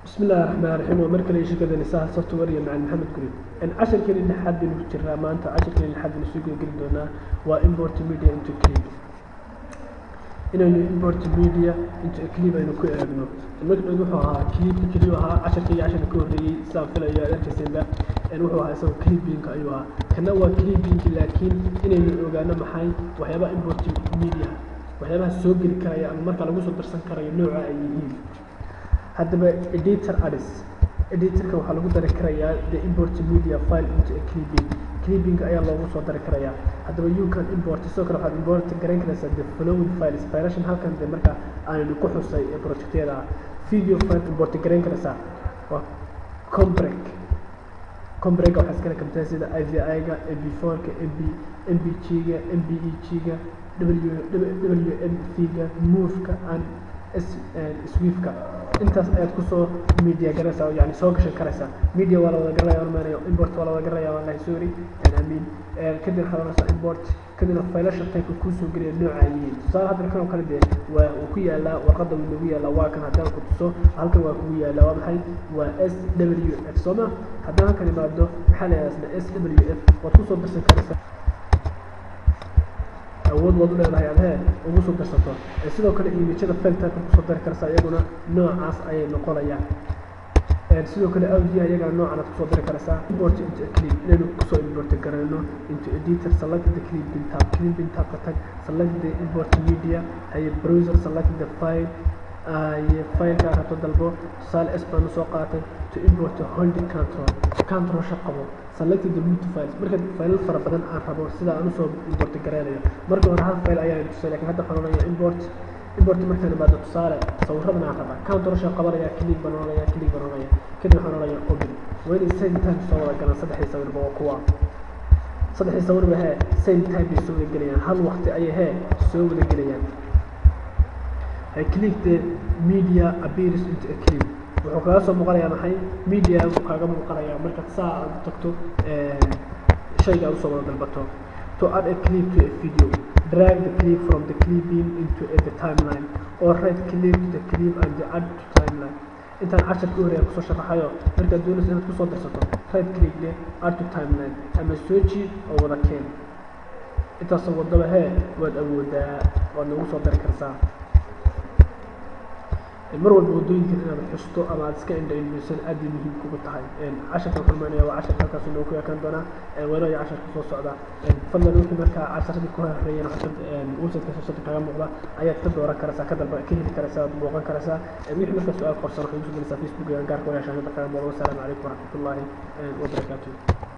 بسم الله الرحمن الرحيم ومركز شركة نساء سوفت وير مع محمد كريم. إن 10 كلمة لحد نفجرها ما أنت 10 كلمة لحد نسوق قردونا وإمبورت ميديا إنتو كليب. إنه إمبورت ميديا إنتو كليب إنه كل أبنه. المركز نروحها كليبها 10 كلمة عشان كوري سام في الأيام تسمى نروحها يسوي كليبينج أيوة. كنا هو كليبينج لكن إنه يوجانا محي وحيبقى إمبورت ميديا وحيبقى السوق الكراية المركز لو وصل درسان كراية نوع أيين. هذا editor ads editorka waxaa lagu dari karayaa the import media file into a clipping ayaa loogu soo dari karayaa hadaba you can import soo kale waxaad import garan karaysaa the following file inspiration halkan de marka aynu ku xusay ee projectyada video file import garan karaysaa waa compreg waxaa iskala kamtaa sida AVI-ga MP4-ka MPG-ga MBEG-ga WMV-ga Move-ka and Swift-ka intaas ayaad ku soo media garaysaa yani soo gashan karaysaa media wala wada garaya maanayo import wala wada garaya wallahi sorry amiin kadib xalanaysa import kadib faylasha type ku soo geliyo noocaayeen soo hadda kan kala de waa uu ku yaala warqada uu ugu yaala waa kan hadaan ku tuso halkan waa ku yaala waa maxay waa SWF soma hadaan kan imaado waxa la yiraahdaa SWF waad ku soo darsan karaysaa awood wad leedahay aad ugu soo darsato sidoo kale image-da filter ku soo dari kartaa iyaguna noocaas ay noqonayaan sidoo kale audio iyaga noocan ku soo dari kartaa import into clip inuu ku soo import garayno into editor select the clip tab tag select the import media ay browser select the file ay file ka rato dalbo sal span soo qaatay to import hold control shaqabo select the root files marka file fara badan aan rabo sida aan soo import garaynayo marka hore hal file ayaa tusay laakiin hadda xoranayo import markaan baad tusaale sawirradana aan rabaa control shaqabanaya click bananaya kadib xoranayo open wayna same time soo wada galan saddex sawir baa kuwa saddex sawir baa same time soo wada galayaan hal waqti ayay soo wada galayaan I click the media appears into a clip wuxuu kaga soo muuqanayaa maxay media uu kaga muuqanayaa marka saa tagto shayga uu soo wada dalbato to add a clip to a video drag the clip from the clipping into the timeline or right click the clip and add to timeline intaan casharka hore ku soo sharaxayo marka doonaysa inaad ku soo darsato right click the add to timeline ama soo jiid oo wada keen intaas wadaba waad awoodaa waad nagu soo dari kartaa mar walba wadooyinka inaad xusto ama aad iska indha-indhaysan aad ay muhiim kugu tahay casharka kulmaanaya waa casharka halkaas inoo ku yakan doona weelaya casharka soo socda fadlan wixii markaa casharadii ku horeeyeen website-ka shashada kaga muuqda ayaad ka dooran karaysaa ka heli karaysaa aad booqan karaysaa wixii markaa su-aal qorsan waxay usoo gelaysaa Facebook gaarka walaashaanada kaga muuqda. Wasalaamu calaykum waraxmatullaahi wabarakaatuh.